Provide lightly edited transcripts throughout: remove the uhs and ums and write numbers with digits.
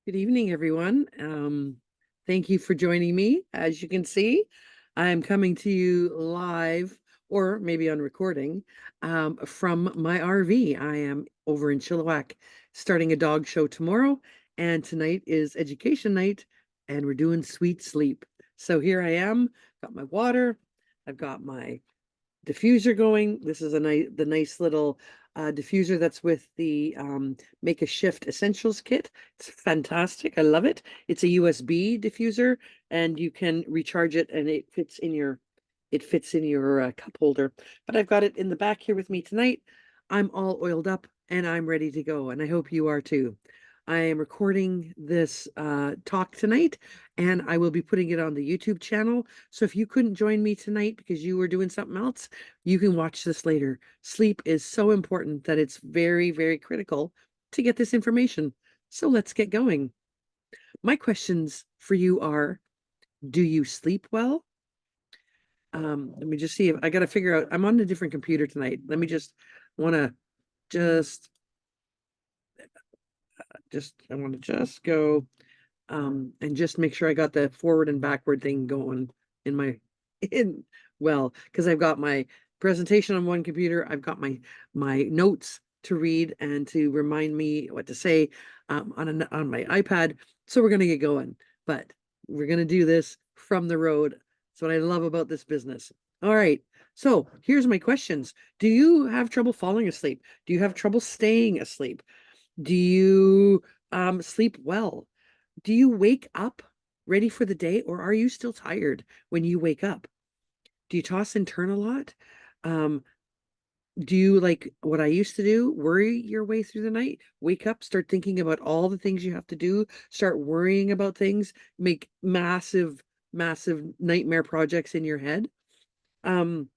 Good evening, everyone. Thank you for joining me. As you can see, I'm coming to you live or maybe on recording from my RV. I am over in Chilliwack starting a dog show tomorrow, and tonight is education night, and we're doing sweet sleep. So here I am, got my water, I've got my diffuser going. This is the nice little diffuser that's with the Make a Shift Essentials kit. It's fantastic. I love it. It's a USB diffuser, and you can recharge it, and it fits in your cup holder. But I've got it in the back here with me tonight. I'm all oiled up and I'm ready to go, and I hope you are too. I am recording this talk tonight, and I will be putting it on the YouTube channel. So if you couldn't join me tonight because you were doing something else, you can watch this later. Sleep is so important that it's very, very critical to get this information. So let's get going. My questions for you are, do you sleep well? Let me just see if I got to figure out, I'm on a different computer tonight. Let me want to just, I want to just go and just make sure I got the forward and backward thing going in my because I've got my presentation on one computer, I've got my notes to read and to remind me what to say on my iPad. So we're gonna get going, but we're gonna do this from the road. That's what I love about this business. All right. So here's my questions. Do you have trouble falling asleep? Do you have trouble staying asleep? Do you sleep well? Do you wake up ready for the day, or are you still tired when you wake up? Do you toss and turn a lot? Um, do you, like what I used to do, worry your way through the night? Wake up, start thinking about all the things you have to do, start worrying about things, make massive, massive nightmare projects in your head. Um,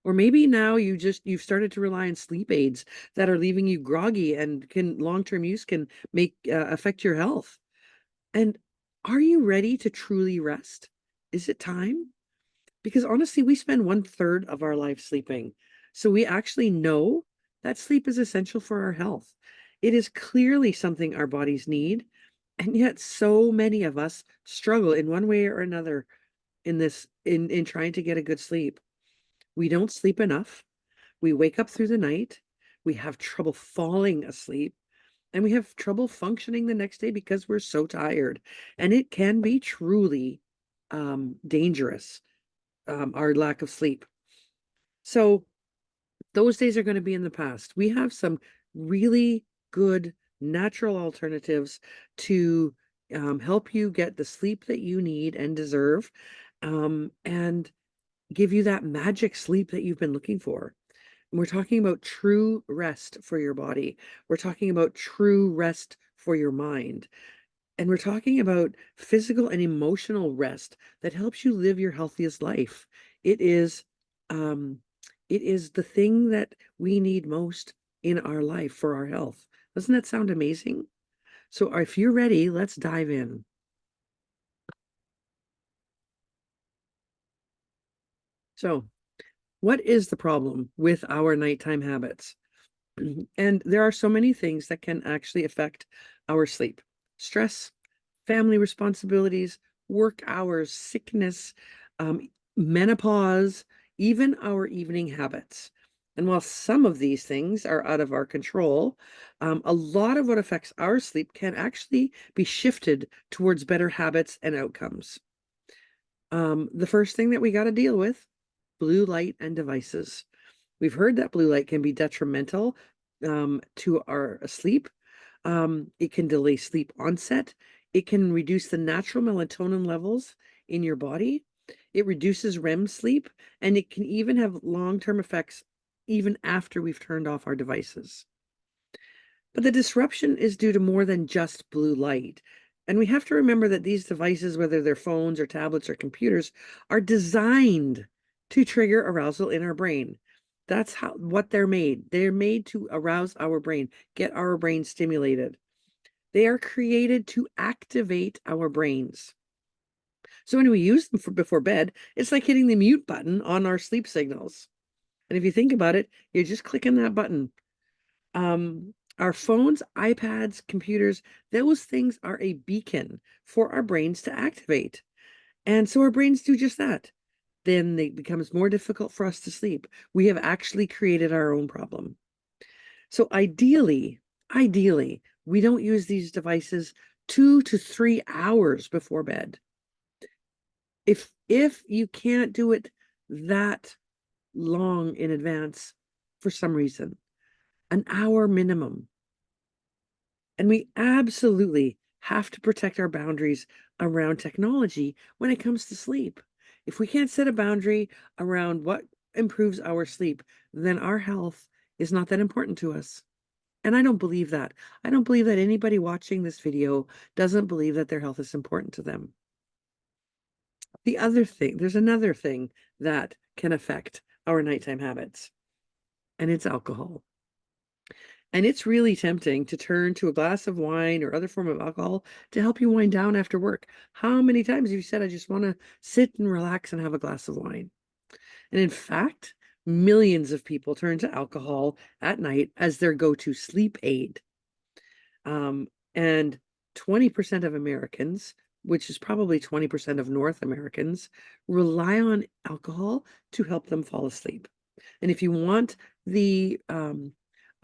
or maybe now you've started to rely on sleep aids that are leaving you groggy and can long-term use can make affect your health. And are you ready to truly rest? Is it time? Because honestly, we spend 1/3 of our life sleeping. So we actually know that sleep is essential for our health. It is clearly something our bodies need. And yet so many of us struggle in one way or another in trying to get a good sleep. We don't sleep enough. We wake up through the night. We have trouble falling asleep. And we have trouble functioning the next day because we're so tired. And it can be truly dangerous, our lack of sleep. So those days are going to be in the past. We have some really good natural alternatives to help you get the sleep that you need and deserve, and give you that magic sleep that you've been looking for. We're talking about true rest for your body. We're talking about true rest for your mind. And we're talking about physical and emotional rest that helps you live your healthiest life. It is um it is the thing that we need most in our life for our health. Doesn't that sound amazing? So if you're ready, let's dive in. So, what is the problem with our nighttime habits? And there are so many things that can actually affect our sleep. Stress, family responsibilities, work hours, sickness, menopause, even our evening habits. And while some of these things are out of our control, a lot of what affects our sleep can actually be shifted towards better habits and outcomes. The first thing that we got to deal with, blue light and devices. We've heard that blue light can be detrimental to our sleep. It can delay sleep onset. It can reduce the natural melatonin levels in your body. It reduces REM sleep, and it can even have long-term effects even after we've turned off our devices. But the disruption is due to more than just blue light. And we have to remember that these devices, whether they're phones or tablets or computers, are designed to trigger arousal in our brain. That's what they're made. They're made to arouse our brain, get our brain stimulated. They are created to activate our brains. So when we use them before bed, it's like hitting the mute button on our sleep signals. And if you think about it, you're just clicking that button. Our phones, iPads, computers, those things are a beacon for our brains to activate. And so our brains do just that. Then it becomes more difficult for us to sleep. We have actually created our own problem. So ideally, we don't use these devices 2 to 3 hours before bed. If you can't do it that long in advance for some reason, an hour minimum. And we absolutely have to protect our boundaries around technology when it comes to sleep. If we can't set a boundary around what improves our sleep, then our health is not that important to us. And I don't believe that. I don't believe that anybody watching this video doesn't believe that their health is important to them. There's another thing that can affect our nighttime habits, and it's alcohol. And it's really tempting to turn to a glass of wine or other form of alcohol to help you wind down after work. How many times have you said, I just want to sit and relax and have a glass of wine? And in fact, millions of people turn to alcohol at night as their go-to sleep aid. And 20% of Americans, which is probably 20% of North Americans, rely on alcohol to help them fall asleep. And if you want the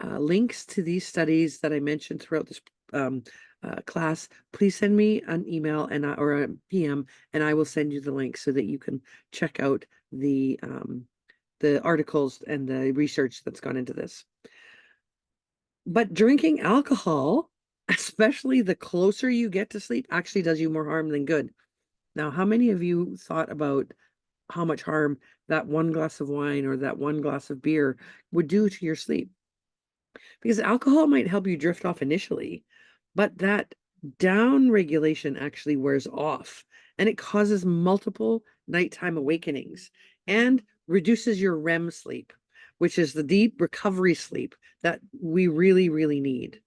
links to these studies that I mentioned throughout this class, please send me an email or a PM, and I will send you the link so that you can check out the articles and the research that's gone into this. But drinking alcohol, especially the closer you get to sleep, actually does you more harm than good. Now, how many of you thought about how much harm that one glass of wine or that one glass of beer would do to your sleep? Because alcohol might help you drift off initially, but that down regulation actually wears off, and it causes multiple nighttime awakenings and reduces your REM sleep, which is the deep recovery sleep that we really, really need.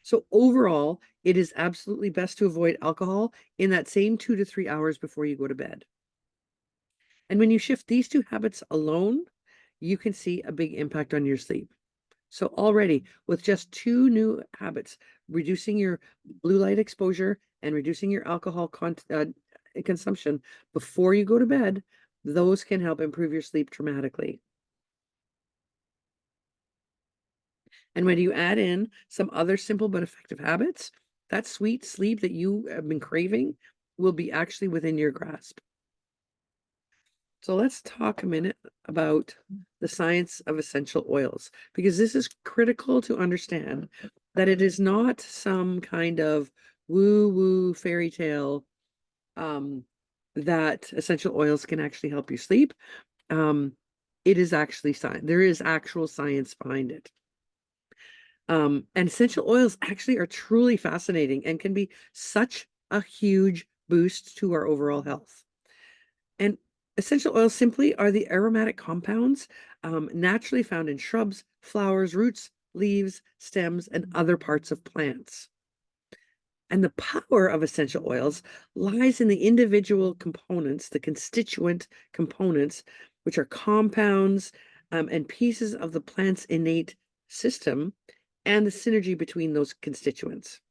So overall, it is absolutely best to avoid alcohol in that same 2 to 3 hours before you go to bed. And when you shift these two habits alone, you can see a big impact on your sleep. So already with just 2 new habits, reducing your blue light exposure and reducing your alcohol consumption before you go to bed, those can help improve your sleep dramatically. And when you add in some other simple but effective habits, that sweet sleep that you have been craving will be actually within your grasp. So let's talk a minute about the science of essential oils, because this is critical to understand that it is not some kind of woo-woo fairy tale that essential oils can actually help you sleep. It is actually science. There is actual science behind it. And essential oils actually are truly fascinating and can be such a huge boost to our overall health. And essential oils simply are the aromatic compounds naturally found in shrubs, flowers, roots, leaves, stems, and other parts of plants. And the power of essential oils lies in the individual components, the constituent components, which are compounds and pieces of the plant's innate system, and the synergy between those constituents.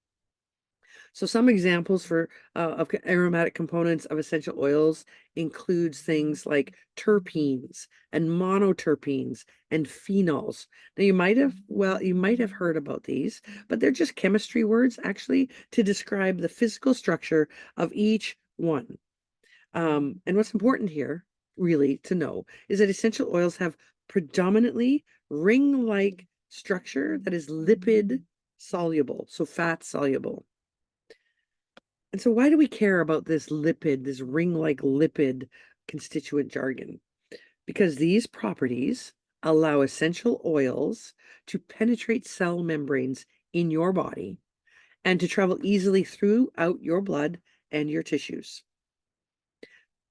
So some examples of aromatic components of essential oils includes things like terpenes and monoterpenes and phenols. Now you might have heard about these, but they're just chemistry words actually to describe the physical structure of each one. And what's important here really to know is that essential oils have predominantly ring-like structure that is lipid soluble, so fat soluble. And so why do we care about this ring-like lipid constituent jargon? Because these properties allow essential oils to penetrate cell membranes in your body and to travel easily throughout your blood and your tissues.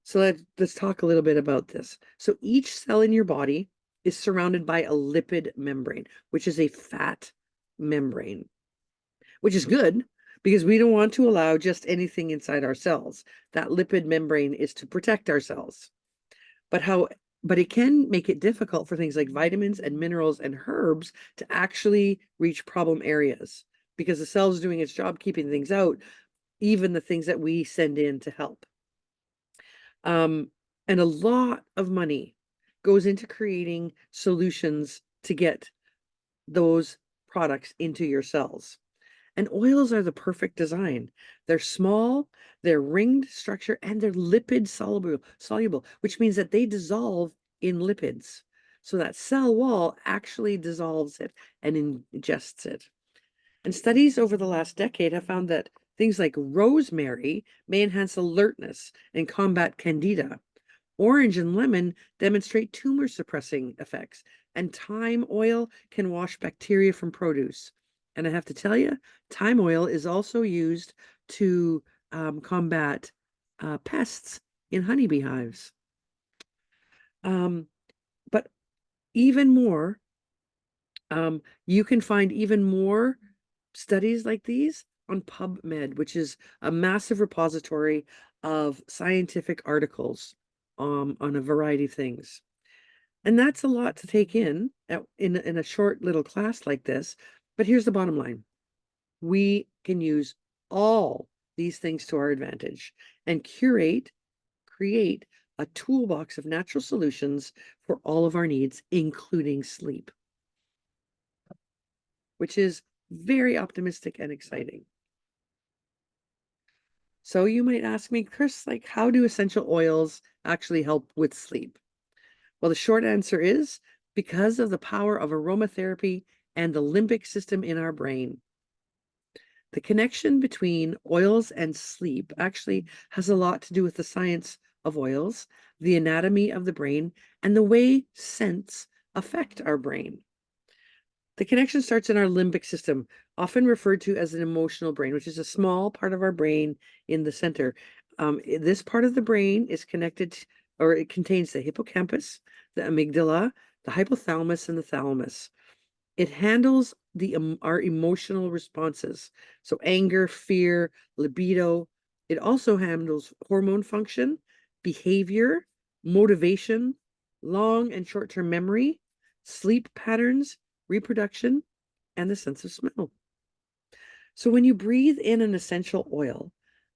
So let's talk a little bit about this. So each cell in your body is surrounded by a lipid membrane, which is a fat membrane, which is good because we don't want to allow just anything inside our cells. That lipid membrane is to protect our cells. But but it can make it difficult for things like vitamins and minerals and herbs to actually reach problem areas because the cell's doing its job keeping things out, even the things that we send in to help. And a lot of money goes into creating solutions to get those products into your cells. And oils are the perfect design. They're small, they're ringed structure, and they're lipid soluble, which means that they dissolve in lipids. So that cell wall actually dissolves it and ingests it. And studies over the last decade have found that things like rosemary may enhance alertness and combat candida. Orange and lemon demonstrate tumor suppressing effects, and thyme oil can wash bacteria from produce. And I have to tell you, thyme oil is also used to combat pests in honeybee hives. But even more, you can find even more studies like these on PubMed, which is a massive repository of scientific articles on a variety of things. And that's a lot to take in a short little class like this. But here's the bottom line. We can use all these things to our advantage and create a toolbox of natural solutions for all of our needs, including sleep, which is very optimistic and exciting. So you might ask me, Chris, like, how do essential oils actually help with sleep? Well, the short answer is because of the power of aromatherapy and the limbic system in our brain. The connection between oils and sleep actually has a lot to do with the science of oils, the anatomy of the brain, and the way scents affect our brain. The connection starts in our limbic system, often referred to as an emotional brain, which is a small part of our brain in the center. This part of the brain is connected, or it contains the hippocampus, the amygdala, the hypothalamus, and the thalamus. It handles our emotional responses, so anger, fear, libido. It also handles hormone function, behavior, motivation, long and short-term memory, sleep patterns, reproduction, and the sense of smell. So when you breathe in an essential oil,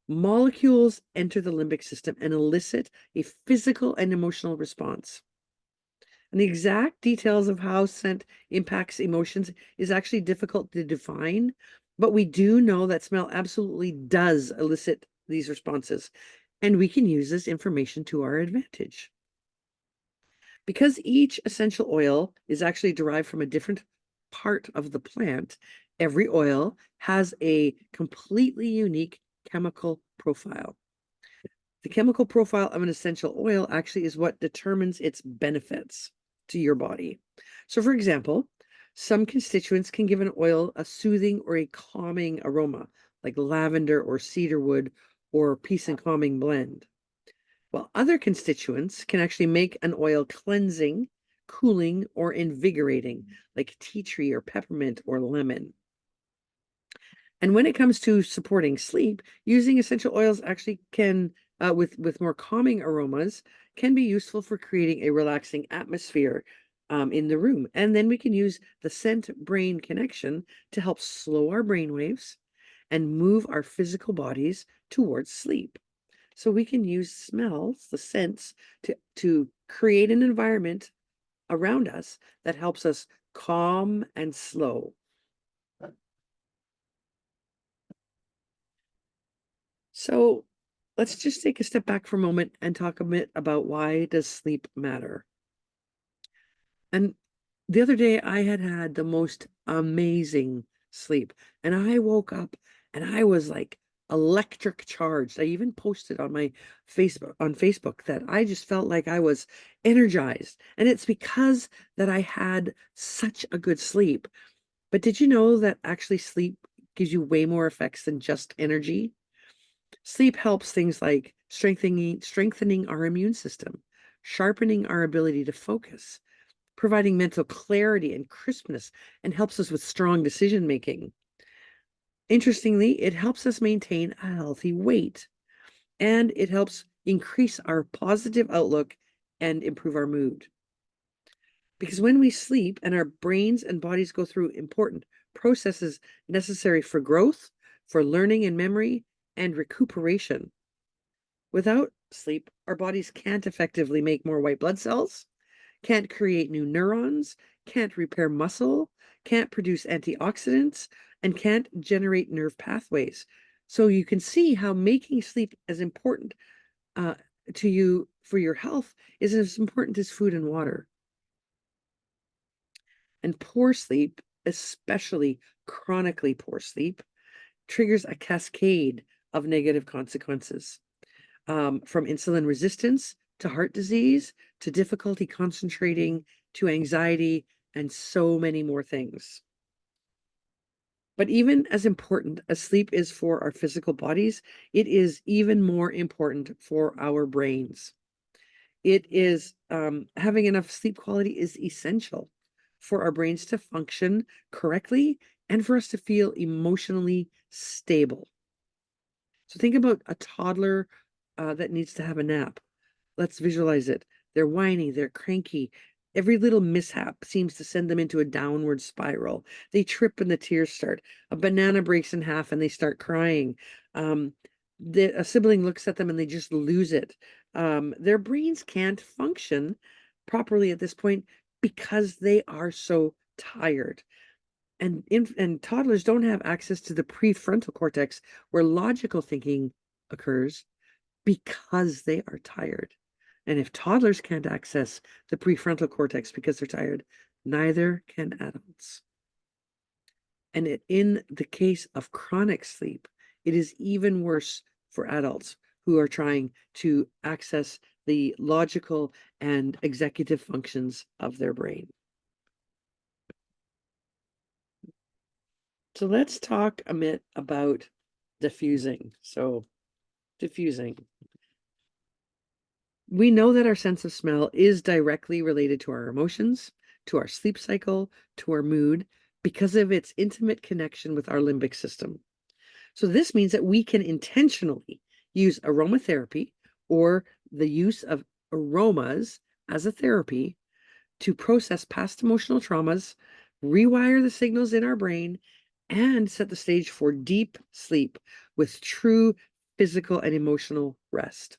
molecules enter the limbic system and elicit a physical and emotional response. And the exact details of how scent impacts emotions is actually difficult to define, but we do know that smell absolutely does elicit these responses, and we can use this information to our advantage. Because each essential oil is actually derived from a different part of the plant, every oil has a completely unique chemical profile. The chemical profile of an essential oil actually is what determines its benefits to your body. So, for example, some constituents can give an oil a soothing or a calming aroma, like lavender or cedarwood or peace and calming blend. While other constituents can actually make an oil cleansing, cooling, or invigorating, like tea tree or peppermint or lemon. And when it comes to supporting sleep, using essential oils actually can, with more calming aromas, can be useful for creating a relaxing atmosphere in the room. And then we can use the scent-brain connection to help slow our brain waves and move our physical bodies towards sleep. So we can use smells, the scents, to create an environment around us that helps us calm and slow. So let's just take a step back for a moment and talk a bit about why does sleep matter. And the other day I had the most amazing sleep, and I woke up and I was like electric charged. I even posted on my Facebook that I just felt like I was energized. And it's because that I had such a good sleep. But did you know that actually sleep gives you way more effects than just energy? Sleep helps things like strengthening our immune system, sharpening our ability to focus, providing mental clarity and crispness, and helps us with strong decision making. Interestingly, it helps us maintain a healthy weight, and it helps increase our positive outlook and improve our mood. Because when we sleep and our brains and bodies go through important processes necessary for growth, for learning and memory, and recuperation. Without sleep, our bodies can't effectively make more white blood cells, can't create new neurons, can't repair muscle, can't produce antioxidants, and can't generate nerve pathways. So you can see how making sleep as important uh, to you for your health is as important as food and water. And poor sleep, especially chronically poor sleep, triggers a cascade of negative consequences, from insulin resistance to heart disease to difficulty concentrating to anxiety and so many more things. But even as important as sleep is for our physical bodies, it is even more important for our brains. It is having enough sleep quality is essential for our brains to function correctly and for us to feel emotionally stable. So think about a toddler that needs to have a nap. Let's visualize it. They're whiny, they're cranky. Every little mishap seems to send them into a downward spiral. They trip and the tears start. A banana breaks in half and they start crying. Um, a sibling looks at them and they just lose it. Their brains can't function properly at this point because they are so tired. And toddlers don't have access to the prefrontal cortex where logical thinking occurs because they are tired. And if toddlers can't access the prefrontal cortex because they're tired, neither can adults. And in the case of chronic sleep, it is even worse for adults who are trying to access the logical and executive functions of their brain. So let's talk a bit about diffusing. So, diffusing. We know that our sense of smell is directly related to our emotions, to our sleep cycle, to our mood, because of its intimate connection with our limbic system. So, this means that we can intentionally use aromatherapy or the use of aromas as a therapy to process past emotional traumas, rewire the signals in our brain, and set the stage for deep sleep with true physical and emotional rest.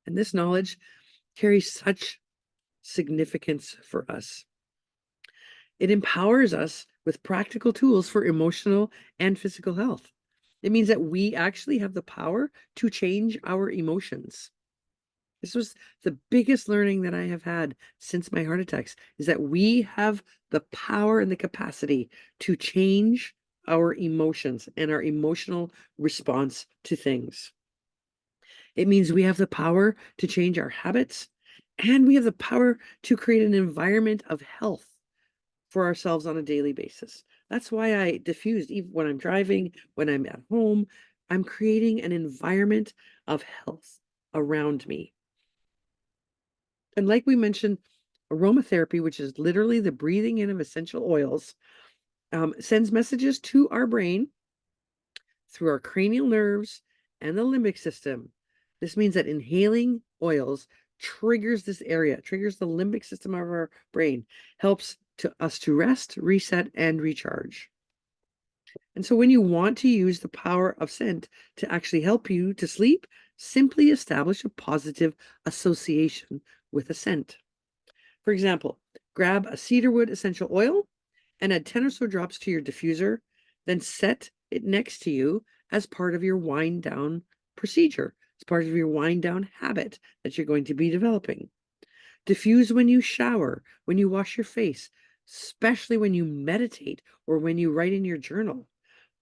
And this knowledge carries such significance for us. It empowers us with practical tools for emotional and physical health. It means that we actually have the power to change our emotions. This was the biggest learning that I have had since my heart attacks, is that we have the power and the capacity to change our emotions and our emotional response to things. It means we have the power to change our habits, and we have the power to create an environment of health for ourselves on a daily basis. That's why I diffused, even when I'm driving, when I'm at home, I'm creating an environment of health around me. And like we mentioned, aromatherapy, which is literally the breathing in of essential oils, sends messages to our brain through our cranial nerves and the limbic system. This means that inhaling oils triggers this area, triggers the limbic system of our brain, helps us to rest, reset, and recharge. And so when you want to use the power of scent to actually help you to sleep, simply establish a positive association with a scent. For example, grab a cedarwood essential oil and add 10 or so drops to your diffuser, then set it next to you as part of your wind down procedure, as part of your wind down habit that you're going to be developing. Diffuse when you shower, when you wash your face, especially when you meditate or when you write in your journal,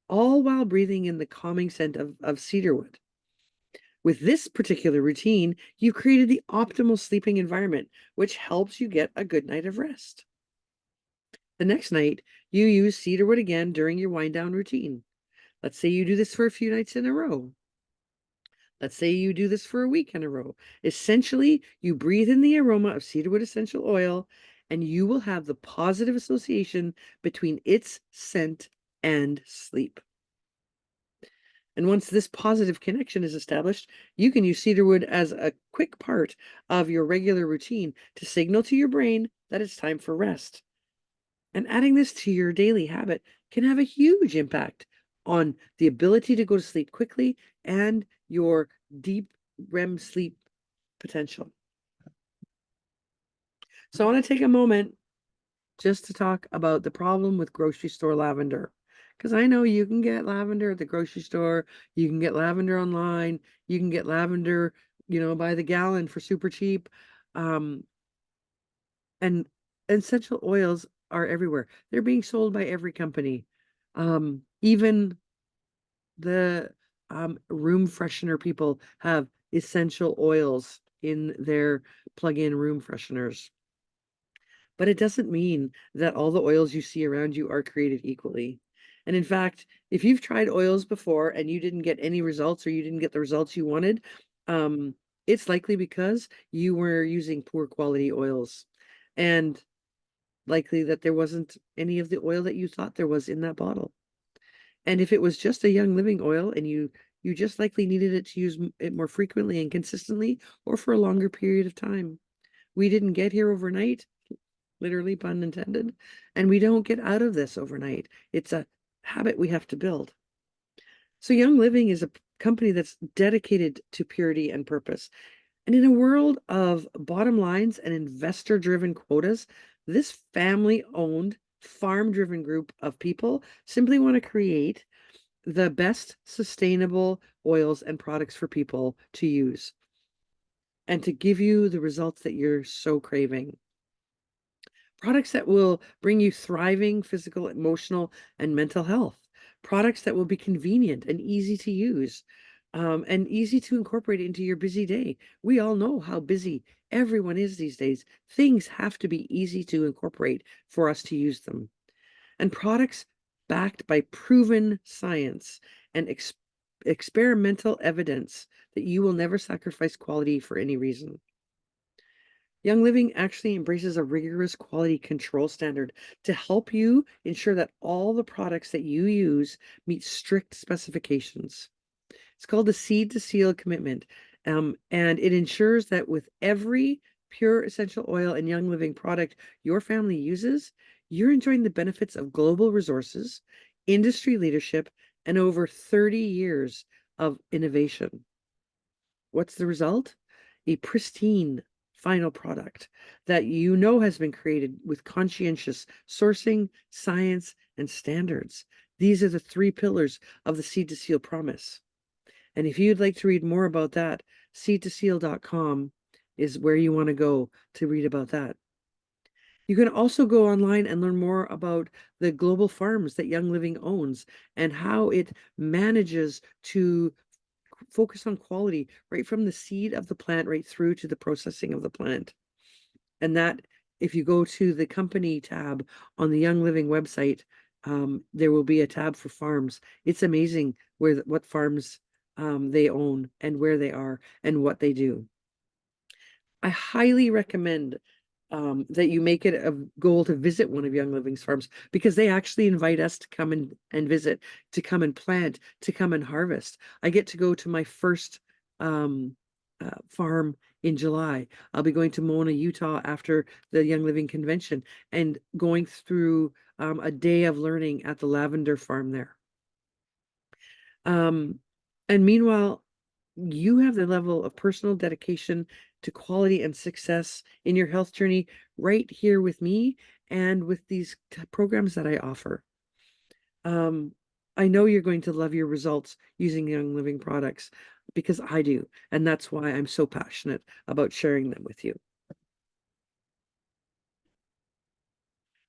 all while breathing in the calming scent of cedarwood. With this particular routine, you created the optimal sleeping environment, which helps you get a good night of rest. The next night, you use cedarwood again during your wind down routine. Let's say you do this for a few nights in a row. Let's say you do this for a week in a row. Essentially, you breathe in the aroma of cedarwood essential oil, and you will have the positive association between its scent and sleep. And once this positive connection is established, you can use cedarwood as a quick part of your regular routine to signal to your brain that it's time for rest. And adding this to your daily habit can have a huge impact on the ability to go to sleep quickly and your deep REM sleep potential. So I want to take a moment just to talk about the problem with grocery store lavender. Because I know you can get lavender at the grocery store, you can get lavender online, you can get lavender, by the gallon for super cheap. Um, and essential oils are everywhere. They're being sold by every company. Even the room freshener people have essential oils in their plug-in room fresheners. But it doesn't mean that all the oils you see around you are created equally. And in fact, if you've tried oils before and you didn't get any results or you didn't get the results you wanted, um, it's likely because you were using poor quality oils. And likely that there wasn't any of the oil that you thought there was in that bottle. And if it was just a Young Living oil and you just likely needed it to use it more frequently and consistently or for a longer period of time. We didn't get here overnight, literally pun intended, and we don't get out of this overnight. It's a habit we have to build. So Young Living is a company that's dedicated to purity and purpose. And in a world of bottom lines and investor-driven quotas, this family-owned, farm-driven group of people simply want to create the best sustainable oils and products for people to use and to give you the results that you're so craving. Products that will bring you thriving physical, emotional, and mental health. Products that will be convenient and easy to use, and easy to incorporate into your busy day. We all know how busy everyone is these days. Things have to be easy to incorporate for us to use them. And products backed by proven science and experimental evidence that you will never sacrifice quality for any reason. Young Living actually embraces a rigorous quality control standard to help you ensure that all the products that you use meet strict specifications. It's called the Seed to Seal commitment, and it ensures that with every pure essential oil and Young Living product your family uses, you're enjoying the benefits of global resources, industry leadership, and over 30 years of innovation. What's the result? A pristine final product that you know has been created with conscientious sourcing, science, and standards. These are the three pillars of the Seed to Seal promise. And if you'd like to read more about that, seedtoseal.com is where you want to go to read about that. You can also go online and learn more about the global farms that Young Living owns and how it manages to focus on quality right from the seed of the plant right through to the processing of the plant. And that, if you go to the company tab on the Young Living website, there will be a tab for farms. It's amazing what farms they own and where they are and what they do. I highly recommend that you make it a goal to visit one of Young Living's farms because they actually invite us to come and visit, to come and plant, to come and harvest. I get to go to my first farm in July. I'll be going to Mona, Utah after the Young Living convention and going through a day of learning at the lavender farm there. And meanwhile, you have the level of personal dedication to quality and success in your health journey right here with me and with these programs that I offer. I know you're going to love your results using Young Living products because I do, and that's why I'm so passionate about sharing them with you.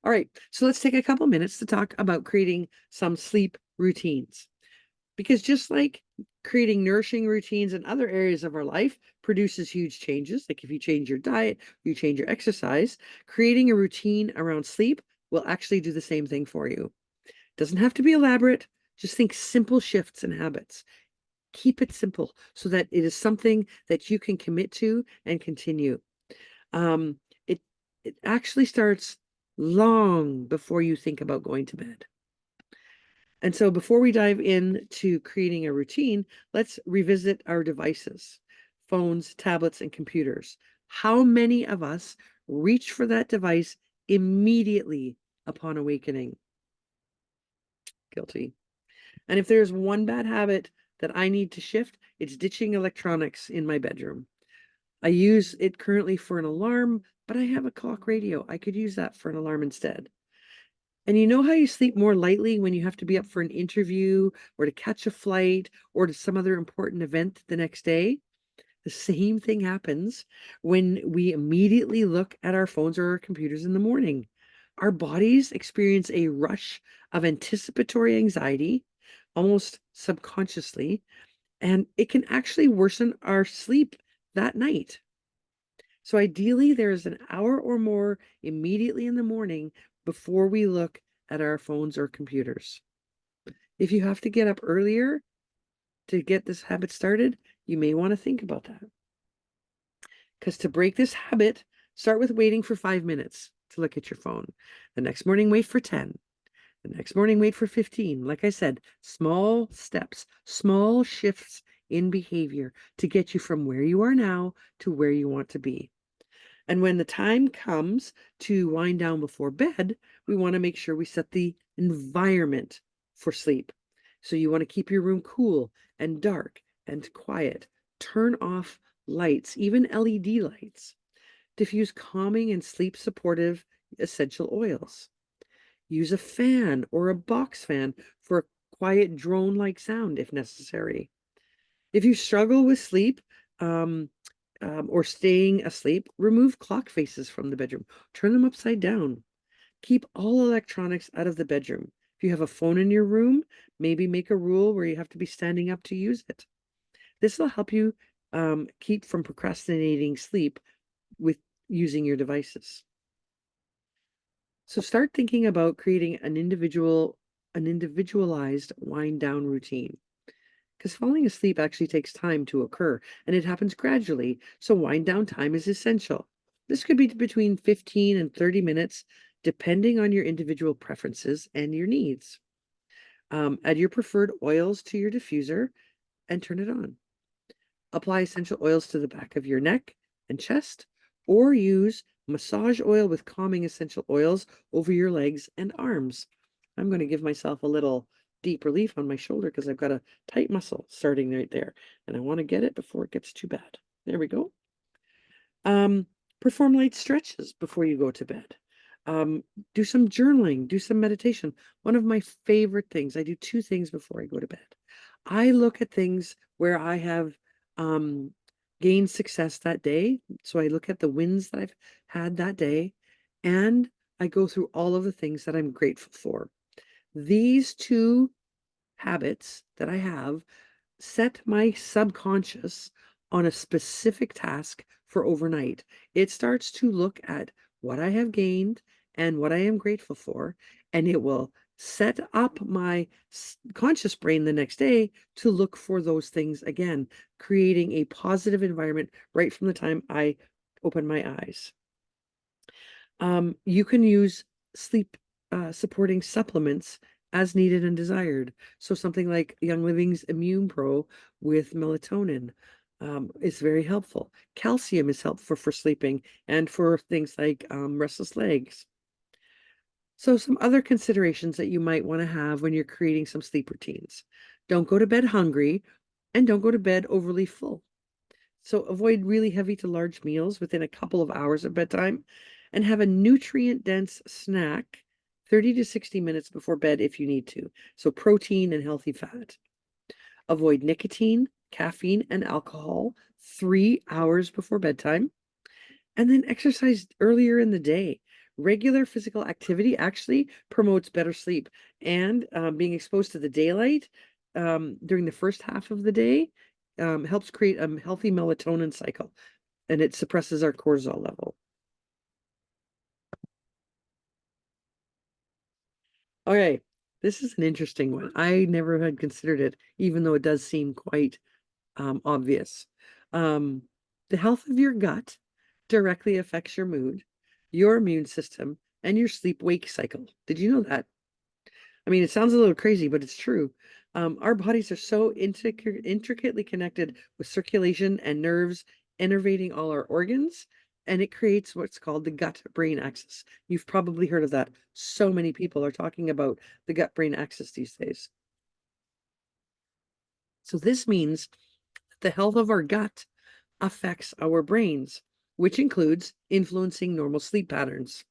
All right, so let's take a couple minutes to talk about creating some sleep routines. Because just like creating nourishing routines in other areas of our life produces huge changes, like if you change your diet, you change your exercise, creating a routine around sleep will actually do the same thing for you. It doesn't have to be elaborate. Just think simple shifts in habits. Keep it simple so that it is something that you can commit to and continue. Um, it, it actually starts long before you think about going to bed. And so before we dive into creating a routine, let's revisit our devices, phones, tablets, and computers. How many of us reach for that device immediately upon awakening? Guilty. And if there's one bad habit that I need to shift, it's ditching electronics in my bedroom. I use it currently for an alarm, but I have a clock radio. I could use that for an alarm instead. And you know how you sleep more lightly when you have to be up for an interview or to catch a flight or to some other important event the next day? The same thing happens when we immediately look at our phones or our computers in the morning. Our bodies experience a rush of anticipatory anxiety, almost subconsciously, and it can actually worsen our sleep that night. So ideally, there is an hour or more immediately in the morning before we look at our phones or computers. If you have to get up earlier to get this habit started, you may want to think about that. Because to break this habit, start with waiting for 5 minutes to look at your phone. The next morning, wait for 10. The next morning, wait for 15. Like I said, small steps, small shifts in behavior to get you from where you are now to where you want to be. And when the time comes to wind down before bed, we want to make sure we set the environment for sleep. So you want to keep your room cool and dark and quiet. Turn off lights, even LED lights. Diffuse calming and sleep supportive essential oils. Use a fan or a box fan for a quiet drone-like sound if necessary. If you struggle with sleep, um, or staying asleep, remove clock faces from the bedroom. Turn them upside down. Keep all electronics out of the bedroom. If you have a phone in your room, maybe make a rule where you have to be standing up to use it. This will help you keep from procrastinating sleep with using your devices. So start thinking about creating an individualized wind down routine. Because falling asleep actually takes time to occur and it happens gradually, so wind down time is essential. This could be between 15 and 30 minutes, depending on your individual preferences and your needs. Add your preferred oils to your diffuser and turn it on. Apply essential oils to the back of your neck and chest, or use massage oil with calming essential oils over your legs and arms. I'm going to give myself a little deep relief on my shoulder because I've got a tight muscle starting right there, and I want to get it before it gets too bad. There we go. Um, Perform light stretches before you go to bed. Um, do some journaling, do some meditation. One of my favorite things, I do two things before I go to bed. I look at things where I have um, gained success that day. So I look at the wins that I've had that day, and I go through all of the things that I'm grateful for. These two habits that I have set my subconscious on a specific task for overnight. It starts to look at what I have gained and what I am grateful for, and it will set up my conscious brain the next day to look for those things again, creating a positive environment right from the time I open my eyes. You can use sleep supporting supplements as needed and desired. So something like Young Living's Immune Pro with melatonin is very helpful. Calcium is helpful for sleeping and for things like restless legs. So some other considerations that you might want to have when you're creating some sleep routines. Don't go to bed hungry and don't go to bed overly full. So avoid really heavy to large meals within a couple of hours of bedtime and have a nutrient-dense snack 30 to 60 minutes before bed if you need to. So protein and healthy fat. Avoid nicotine, caffeine, and alcohol 3 hours before bedtime. And then exercise earlier in the day. Regular physical activity actually promotes better sleep, and being exposed to the daylight during the first half of the day helps create a healthy melatonin cycle, and it suppresses our cortisol level. Okay, this is an interesting one. I never had considered it, even though it does seem quite obvious. Um, the health of your gut directly affects your mood, your immune system, and your sleep-wake cycle. Did you know that? I mean, it sounds a little crazy, but it's true. Our bodies are so intricately connected with circulation and nerves innervating all our organs, and it creates what's called the gut-brain axis. You've probably heard of that. So many people are talking about the gut-brain axis these days. So this means the health of our gut affects our brains, which includes influencing normal sleep patterns.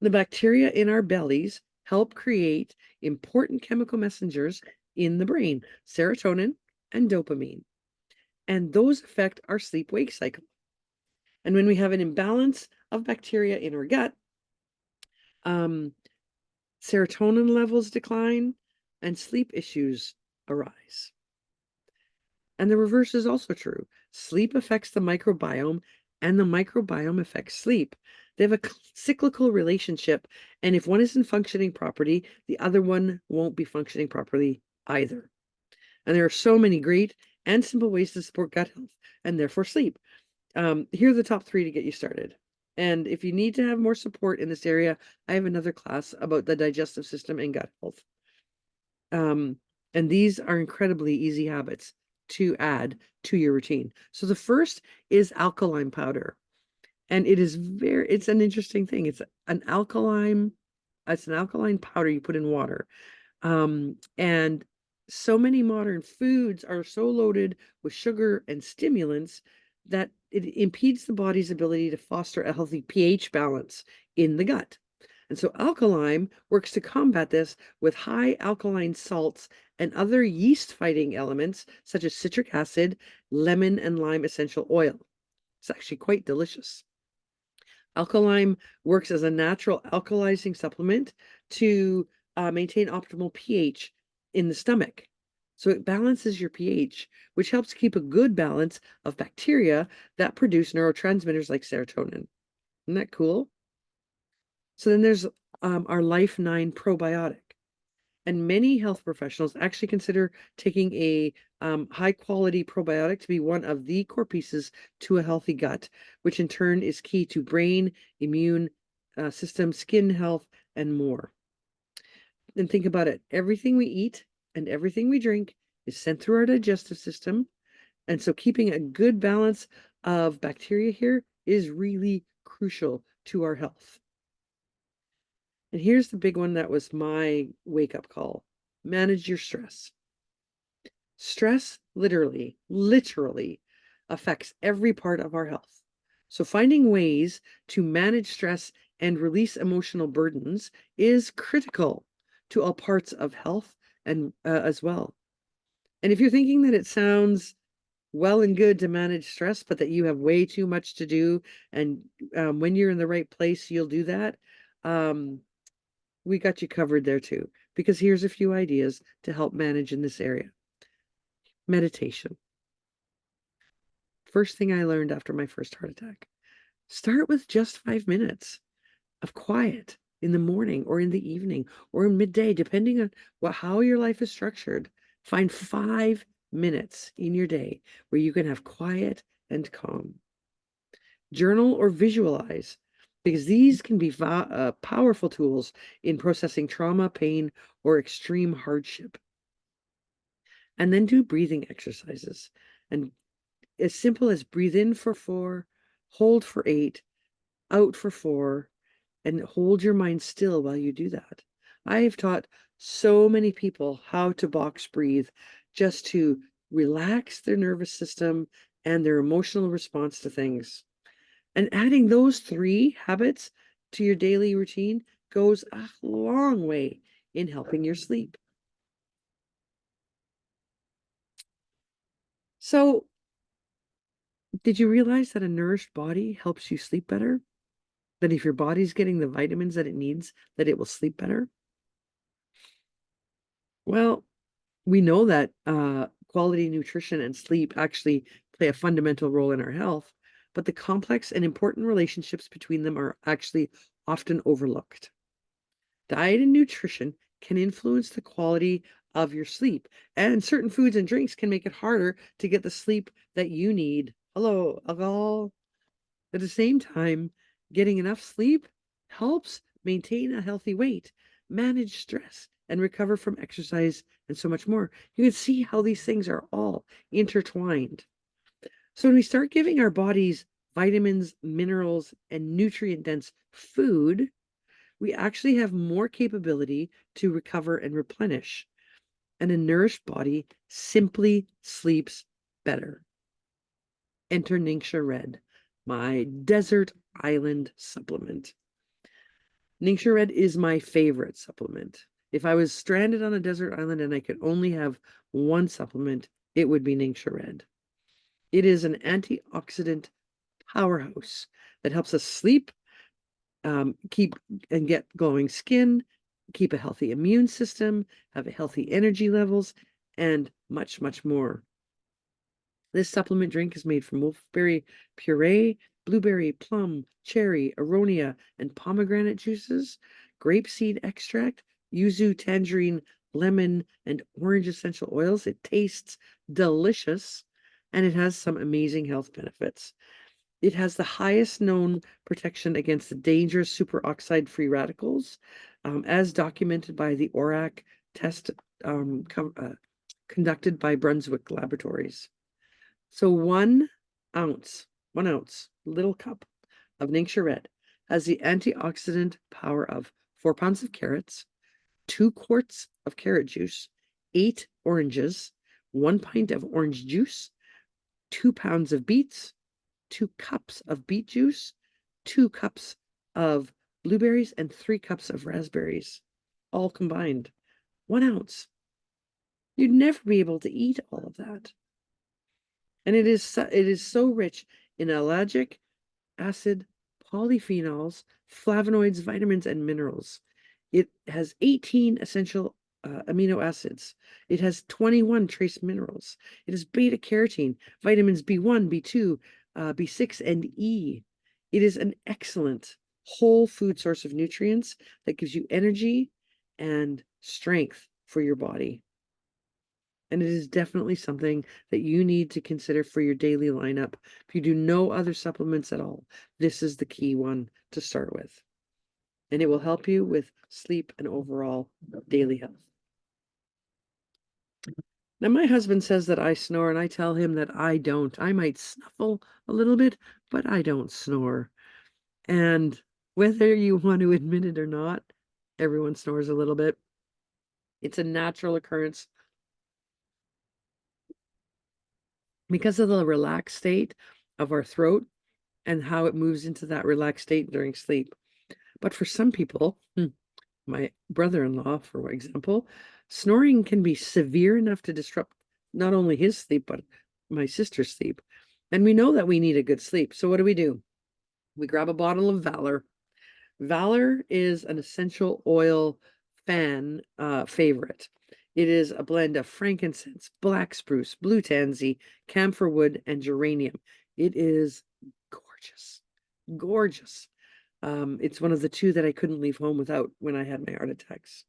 The bacteria in our bellies help create important chemical messengers in the brain, serotonin and dopamine, and those affect our sleep-wake cycle. And when we have an imbalance of bacteria in our gut, um, serotonin levels decline and sleep issues arise. And the reverse is also true. Sleep affects the microbiome, and the microbiome affects sleep. They have a cyclical relationship, and if one isn't functioning properly, the other one won't be functioning properly either. And there are so many great and simple ways to support gut health and therefore sleep. Here are the top 3 to get you started. And if you need to have more support in this area, I have another class about the digestive system and gut health. And these are incredibly easy habits to add to your routine. So the first is alkaline powder. And it's an interesting thing. It's an alkaline powder you put in water. And so many modern foods are so loaded with sugar and stimulants that it impedes the body's ability to foster a healthy pH balance in the gut. And so alkaline works to combat this with high alkaline salts and other yeast-fighting elements such as citric acid, lemon, and lime essential oil. It's actually quite delicious. Alkaline works as a natural alkalizing supplement to maintain optimal pH in the stomach. So it balances your pH, which helps keep a good balance of bacteria that produce neurotransmitters like serotonin. Isn't that cool? So then there's our Life 9 probiotic. And many health professionals actually consider taking a high quality probiotic to be one of the core pieces to a healthy gut, which in turn is key to brain, immune system, skin health, and more. And think about it, everything we eat and everything we drink is sent through our digestive system. And so keeping a good balance of bacteria here is really crucial to our health. And here's the big one that was my wake-up call. Manage your stress. Stress literally affects every part of our health. So finding ways to manage stress and release emotional burdens is critical to all parts of health and as well. And if you're thinking that it sounds well and good to manage stress, but that you have way too much to do, and when you're in the right place, you'll do that, we got you covered there too, because here's a few ideas to help manage in this area. Meditation. First thing I learned after my first heart attack. Start with just 5 minutes of quiet in the morning or in the evening or in midday, depending on how your life is structured. Find 5 minutes in your day where you can have quiet and calm. Journal or visualize, because these can be powerful tools in processing trauma, pain, or extreme hardship. And then do breathing exercises. And as simple as breathe in for 4, hold for 8, out for 4, and hold your mind still while you do that. I have taught so many people how to box breathe just to relax their nervous system and their emotional response to things. And adding those 3 habits to your daily routine goes a long way in helping your sleep. So, did you realize that a nourished body helps you sleep better? That if your body's getting the vitamins that it needs, that it will sleep better? Well, we know that quality nutrition and sleep actually play a fundamental role in our health, but the complex and important relationships between them are actually often overlooked. Diet and nutrition can influence the quality of your sleep, and certain foods and drinks can make it harder to get the sleep that you need. Hello, alcohol. At the same time, getting enough sleep helps maintain a healthy weight. manage stress, and recover from exercise, and so much more. You can see how these things are all intertwined. So when we start giving our bodies vitamins, minerals, and nutrient-dense food, we actually have more capability to recover and replenish. And a nourished body simply sleeps better. Enter Ningxia Red, my desert island supplement. Ningxia Red is my favorite supplement. If I was stranded on a desert island and I could only have one supplement, it would be Ningxia Red. It is an antioxidant powerhouse that helps us sleep, keep and get glowing skin, keep a healthy immune system, have healthy energy levels, and much, much more. This supplement drink is made from wolfberry puree, blueberry, plum, cherry, aronia, and pomegranate juices, grapeseed extract, yuzu, tangerine, lemon, and orange essential oils. It tastes delicious, and it has some amazing health benefits. It has the highest known protection against the dangerous superoxide free radicals, as documented by the ORAC test conducted by Brunswick Laboratories. So 1 ounce, little cup of Ningxia Red has the antioxidant power of 4 pounds of carrots, 2 quarts of carrot juice, 8 oranges, 1 pint of orange juice, 2 pounds of beets, 2 cups of beet juice, 2 cups of blueberries, and 3 cups of raspberries, all combined. 1 ounce. You'd never be able to eat all of that. And it is so rich in ellagic acid, polyphenols, flavonoids, vitamins, and minerals. It has 18 essential amino acids. It has 21 trace minerals. It has beta carotene, vitamins B1, B2, B6, and E. It is an excellent whole food source of nutrients that gives you energy and strength for your body. And it is definitely something that you need to consider for your daily lineup. If you do no other supplements at all, this is the key one to start with. And it will help you with sleep and overall daily health. Now, my husband says that I snore, and I tell him that I don't. I might snuffle a little bit, but I don't snore. And whether you want to admit it or not, everyone snores a little bit. It's a natural occurrence because of the relaxed state of our throat and how it moves into that relaxed state during sleep. But for some people, my brother-in-law, for example, snoring can be severe enough to disrupt not only his sleep, but my sister's sleep. And we know that we need a good sleep. So what do? We grab a bottle of Valor. Valor is an essential oil fan favorite. It is a blend of frankincense, black spruce, blue tansy, camphor wood, and geranium. It is gorgeous, gorgeous. It's one of the 2 that I couldn't leave home without when I had my heart attacks.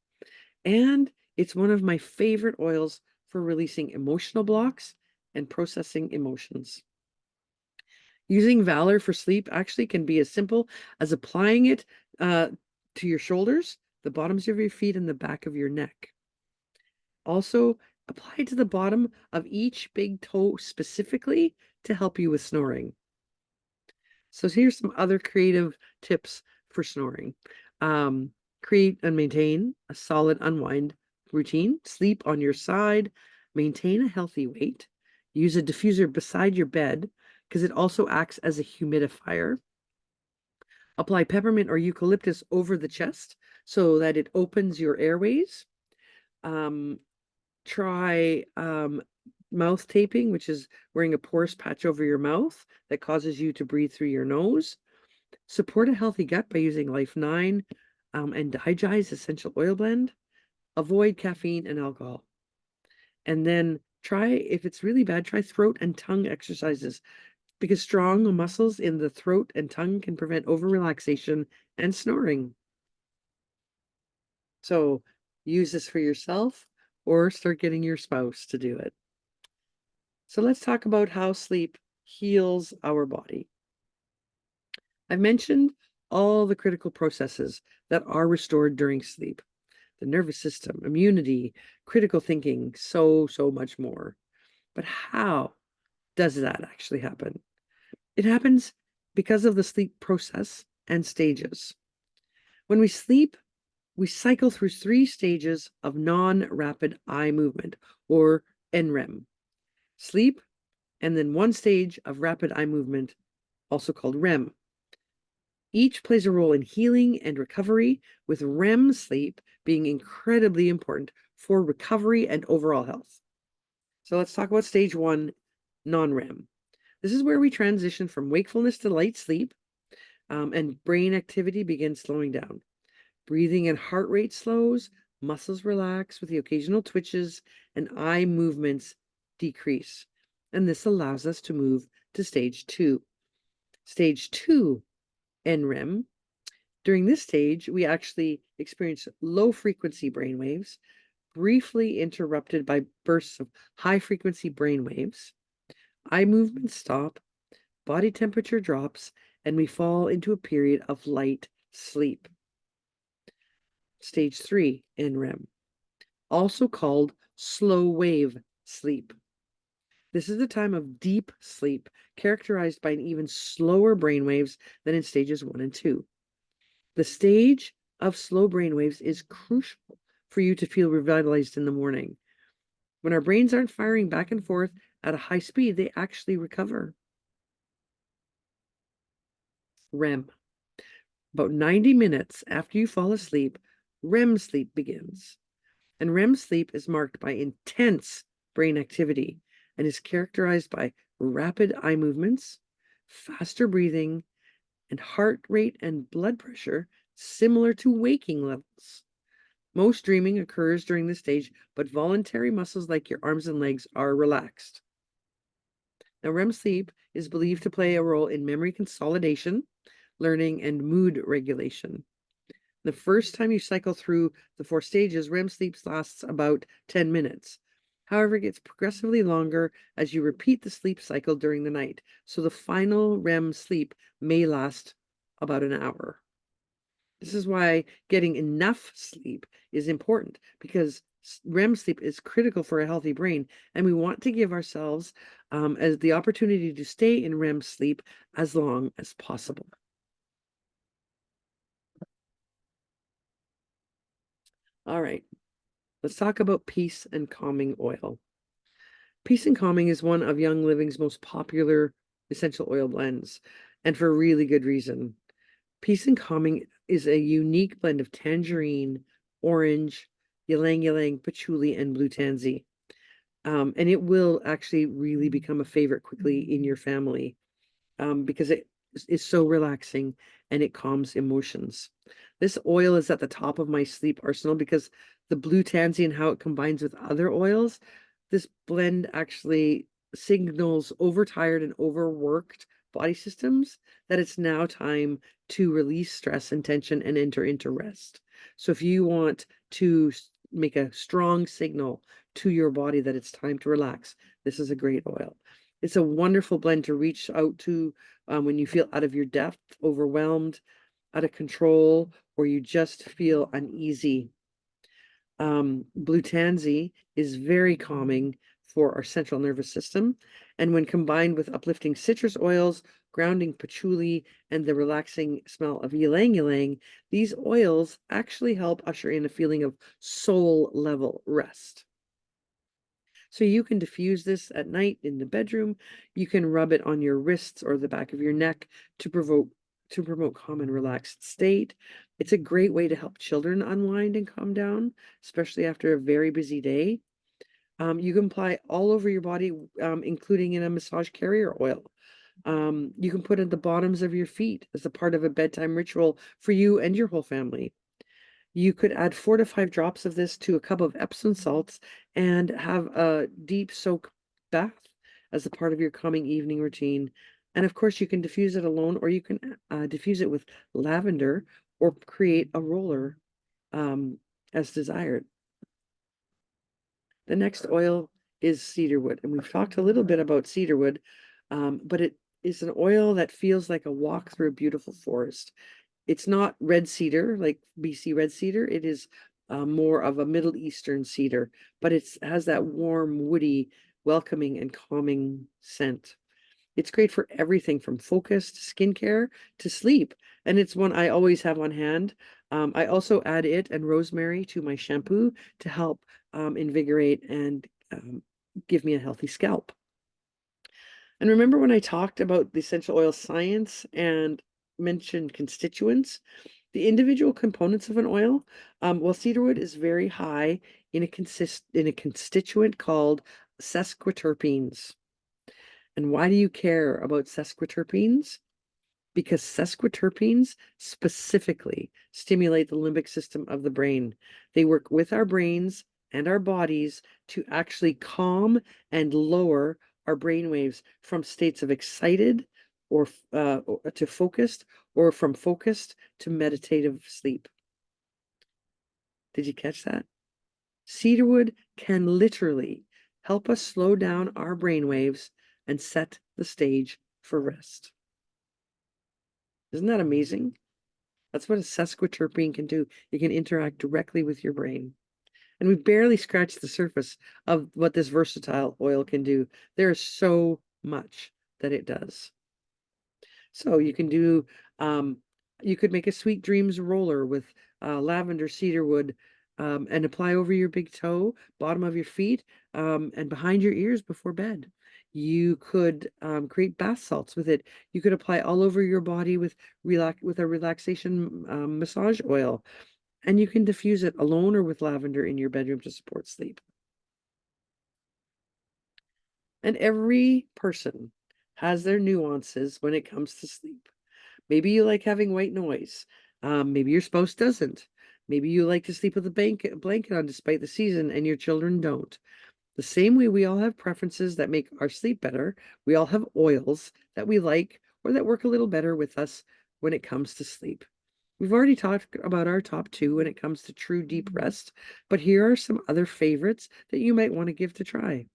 And it's one of my favorite oils for releasing emotional blocks and processing emotions. Using Valor for sleep actually can be as simple as applying it to your shoulders, the bottoms of your feet, and the back of your neck. Also, apply it to the bottom of each big toe specifically to help you with snoring. So here's some other creative tips for snoring. Create and maintain a solid unwind routine. Sleep on your side. Maintain a healthy weight. Use a diffuser beside your bed because it also acts as a humidifier. Apply peppermint or eucalyptus over the chest so that it opens your airways. Try mouth taping, which is wearing a porous patch over your mouth that causes you to breathe through your nose. Support a healthy gut by using Life 9 and Digize essential oil blend. Avoid caffeine and alcohol. And then try, if it's really bad, try throat and tongue exercises because strong muscles in the throat and tongue can prevent over-relaxation and snoring. So use this for yourself or start getting your spouse to do it. So let's talk about how sleep heals our body. I've mentioned all the critical processes that are restored during sleep. the nervous system, immunity, critical thinking, so much more. But how does that actually happen? It happens because of the sleep process and stages. When we sleep, we cycle through 3 stages of non-rapid eye movement, or NREM. Sleep, and then 1 stage of rapid eye movement, also called REM. Each plays a role in healing and recovery, with REM sleep being incredibly important for recovery and overall health. So let's talk about stage 1, non-REM. This is where we transition from wakefulness to light sleep, and brain activity begins slowing down. Breathing and heart rate slows, muscles relax with the occasional twitches, and eye movements decrease. And this allows us to move to stage 2. Stage 2, NREM. During this stage, we actually experience low frequency brain waves, briefly interrupted by bursts of high frequency brain waves. Eye movements stop, body temperature drops, and we fall into a period of light sleep. Stage 3, NREM, also called slow wave sleep. This is the time of deep sleep, characterized by an even slower brain waves than in stages 1 and 2. The stage of slow brain waves is crucial for you to feel revitalized in the morning. When our brains aren't firing back and forth at a high speed, they actually recover. REM. About 90 minutes after you fall asleep, REM sleep begins. And REM sleep is marked by intense brain activity and is characterized by rapid eye movements, faster breathing, and heart rate and blood pressure similar to waking levels. Most dreaming occurs during this stage, but voluntary muscles like your arms and legs are relaxed. Now, REM sleep is believed to play a role in memory consolidation, learning, and mood regulation. The first time you cycle through the 4 stages, REM sleep lasts about 10 minutes. However, it gets progressively longer as you repeat the sleep cycle during the night. So the final REM sleep may last about an hour. This is why getting enough sleep is important, because REM sleep is critical for a healthy brain, and we want to give ourselves as the opportunity to stay in REM sleep as long as possible. All right, let's talk about Peace and Calming oil. Peace and Calming is one of Young Living's most popular essential oil blends, and for a really good reason. Peace and Calming is a unique blend of tangerine, orange, ylang ylang, patchouli, and blue tansy. And it will actually really become a favorite quickly in your family, because it is so relaxing and it calms emotions. This oil is at the top of my sleep arsenal because the blue tansy and how it combines with other oils, this blend actually signals overtired and overworked body systems that it's now time to release stress and tension and enter into rest. So if you want to make a strong signal to your body that it's time to relax, this is a great oil. It's a wonderful blend to reach out to when you feel out of your depth, overwhelmed, out of control, or you just feel uneasy. Blue tansy is very calming for our central nervous system. And when combined with uplifting citrus oils, grounding patchouli, and the relaxing smell of ylang ylang, these oils actually help usher in a feeling of soul level rest. So you can diffuse this at night in the bedroom. You can rub it on your wrists or the back of your neck to promote calm and relaxed state. It's a great way to help children unwind and calm down, especially after a very busy day. You can apply all over your body, including in a massage carrier oil. You can put it at the bottoms of your feet as a part of a bedtime ritual for you and your whole family. You could add 4 to 5 drops of this to a cup of Epsom salts and have a deep soak bath as a part of your calming evening routine. And of course, you can diffuse it alone, or you can diffuse it with lavender or create a roller as desired. The next oil is cedarwood, and we've talked a little bit about cedarwood, but it is an oil that feels like a walk through a beautiful forest. It's not red cedar like BC red cedar. It is more of a Middle Eastern cedar, but it has that warm, woody, welcoming, and calming scent. It's great for everything from focus to skincare to sleep, and it's one I always have on hand. I also add it and rosemary to my shampoo to help invigorate and give me a healthy scalp. And remember when I talked about the essential oil science and mentioned constituents, the individual components of an oil? Well, cedarwood is very high in a constituent called sesquiterpenes. And why do you care about sesquiterpenes? Because sesquiterpenes specifically stimulate the limbic system of the brain. They work with our brains and our bodies to actually calm and lower our brain waves from states of excited or to focused, or from focused to meditative sleep. Did you catch that? Cedarwood can literally help us slow down our brain waves and set the stage for rest. Isn't that amazing? That's what a sesquiterpene can do. It can interact directly with your brain. And we barely scratched the surface of what this versatile oil can do. There is so much that it does. So you can do, you could make a sweet dreams roller with lavender, cedarwood, and apply over your big toe, bottom of your feet, and behind your ears before bed. You could create bath salts with it. You could apply all over your body with a relaxation massage oil, and you can diffuse it alone or with lavender in your bedroom to support sleep. And every person has their nuances when it comes to sleep. Maybe you like having white noise. Maybe your spouse doesn't. Maybe you like to sleep with a blanket on despite the season and your children don't. The same way we all have preferences that make our sleep better, we all have oils that we like or that work a little better with us when it comes to sleep. We've already talked about our top two when it comes to true deep rest, but here are some other favorites that you might want to give to try.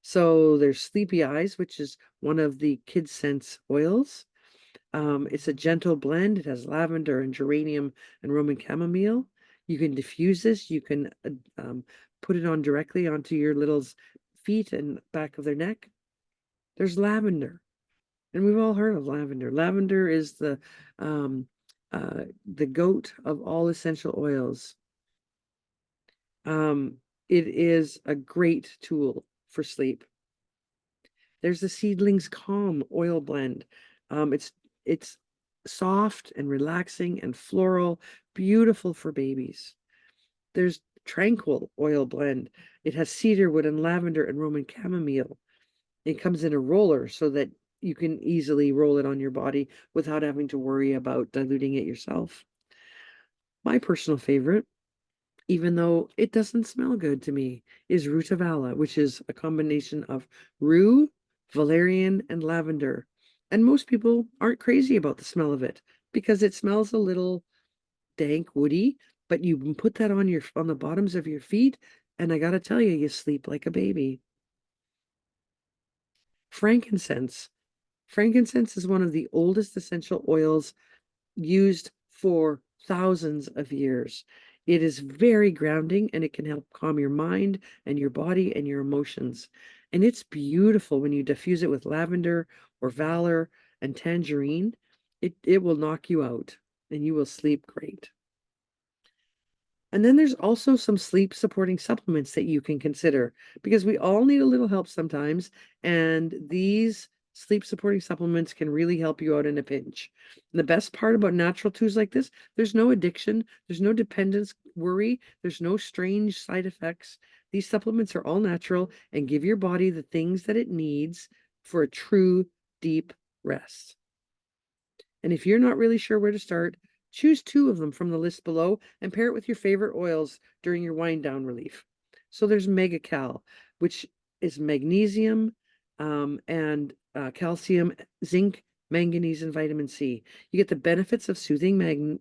So there's Sleepy Eyes, which is one of the Kids Sense oils. It's a gentle blend. It has lavender and geranium and Roman chamomile. You can diffuse this. You can put it on directly onto your little's feet and back of their neck. There's lavender, and we've all heard of lavender. Lavender is the goat of all essential oils. It is a great tool for sleep. There's the Seedlings Calm oil blend. It's soft and relaxing and floral, beautiful for babies. There's Tranquil oil blend. It has cedarwood and lavender and Roman chamomile. It comes in a roller so that you can easily roll it on your body without having to worry about diluting it yourself. My personal favorite, even though it doesn't smell good to me, is Rutavala, which is a combination of rue, valerian, and lavender. And most people aren't crazy about the smell of it because it smells a little dank, woody, but you can put that on the bottoms of your feet, and I gotta tell you, you sleep like a baby. Frankincense. Frankincense is one of the oldest essential oils used for thousands of years. It is very grounding and it can help calm your mind and your body and your emotions. And it's beautiful when you diffuse it with lavender or valor and tangerine. It will knock you out and you will sleep great. And then there's also some sleep supporting supplements that you can consider because we all need a little help sometimes. And these sleep supporting supplements can really help you out in a pinch. And the best part about natural tools like this, there's no addiction, there's no dependence worry, there's no strange side effects. These supplements are all natural and give your body the things that it needs for a true deep rest. And if you're not really sure where to start, choose two of them from the list below and pair it with your favorite oils during your wind down relief. So there's MegaCal, which is magnesium and calcium, zinc, manganese, and vitamin C. You get the benefits of soothing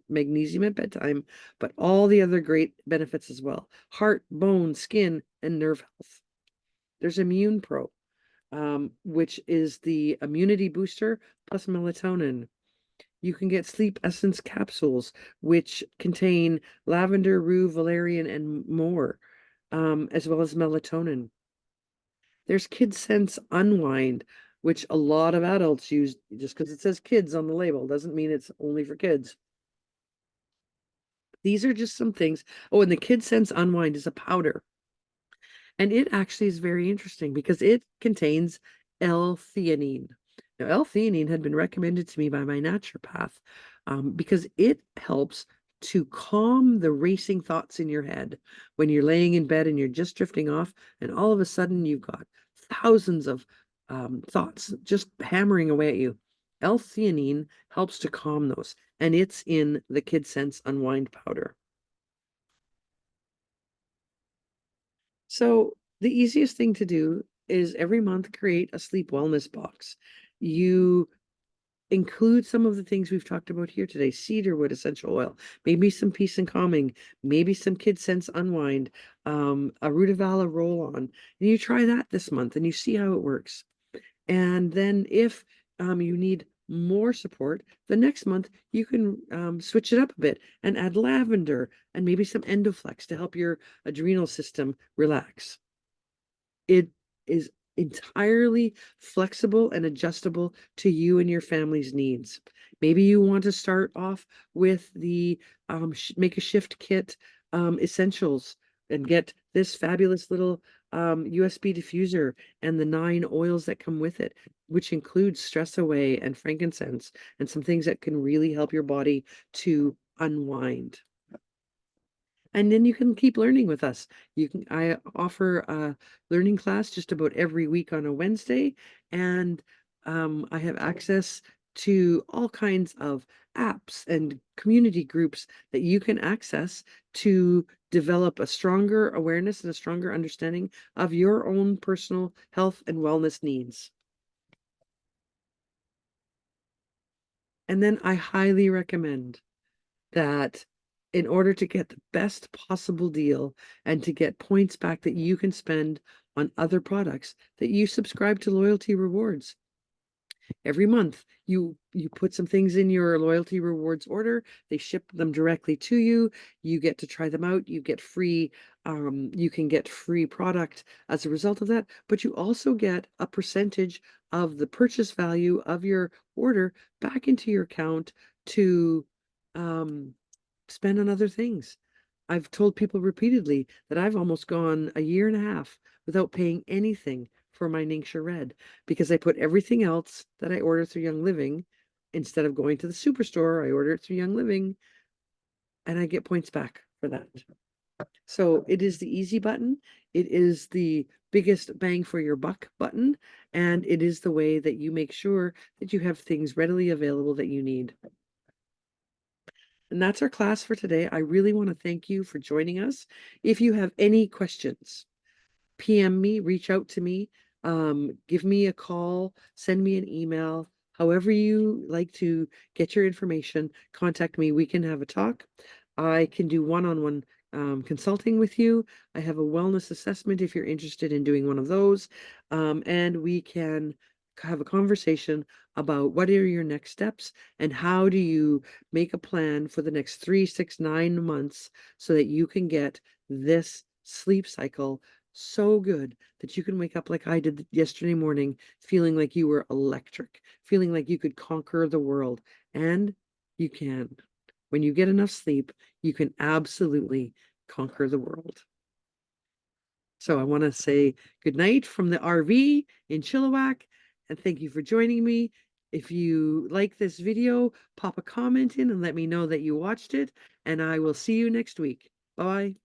magnesium at bedtime, but all the other great benefits as well: heart, bone, skin, and nerve health. There's Immune Pro, which is the immunity booster plus melatonin. You can get sleep essence capsules, which contain lavender, rue, valerian, and more, as well as melatonin. There's Kid Sense Unwind, which a lot of adults use. Just because it says kids on the label doesn't mean it's only for kids. These are just some things. Oh, and the Kid Sense Unwind is a powder. And it actually is very interesting because it contains L-theanine. Now, L-theanine had been recommended to me by my naturopath because it helps to calm the racing thoughts in your head when you're laying in bed and you're just drifting off, and all of a sudden you've got thousands of thoughts just hammering away at you. L-theanine helps to calm those, and it's in the Kid Sense Unwind powder. So the easiest thing to do is every month create a sleep wellness box. You include some of the things we've talked about here today: cedarwood essential oil, maybe some peace and calming, maybe some Kid Sense Unwind, a rutavala roll on. And you try that this month and you see how it works. And then if you need more support, the next month you can switch it up a bit and add lavender and maybe some Endoflex to help your adrenal system relax. It is entirely flexible and adjustable to you and your family's needs. Maybe you want to start off with the make a shift kit essentials and get this fabulous little USB diffuser and the 9 oils that come with it, which includes stress away and frankincense and some things that can really help your body to unwind. And then you can keep learning with us. I offer a learning class just about every week on a Wednesday, and I have access to all kinds of apps and community groups that you can access to develop a stronger awareness and a stronger understanding of your own personal health and wellness needs. And then I highly recommend that in order to get the best possible deal and to get points back that you can spend on other products, that you subscribe to loyalty rewards. Every month you put some things in your loyalty rewards order, they ship them directly to you, you get to try them out, you get free you can get free product as a result of that, but you also get a percentage of the purchase value of your order back into your account to um spend on other things. I've told people repeatedly that I've almost gone a year and a half without paying anything for my Ningxia Red because I put everything else that I order through Young Living, instead of going to the superstore, I order it through Young Living and I get points back for that. So it is the easy button. It is the biggest bang for your buck button. And it is the way that you make sure that you have things readily available that you need. And that's our class for today. I really want to thank you for joining us. If you have any questions, PM me, reach out to me, give me a call, send me an email. However you like to get your information, contact me. We can have a talk. I can do one-on-one consulting with you. I have a wellness assessment if you're interested in doing one of those. And we can have a conversation about what are your next steps and how do you make a plan for the next 3, 6, 9 months so that you can get this sleep cycle so good that you can wake up like I did yesterday morning, feeling like you were electric, feeling like you could conquer the world. And you can. When you get enough sleep, you can absolutely conquer the world. So I want to say good night from the RV in Chilliwack, and thank you for joining me. If you like this video, pop a comment in and let me know that you watched it, and I will see you next week. Bye.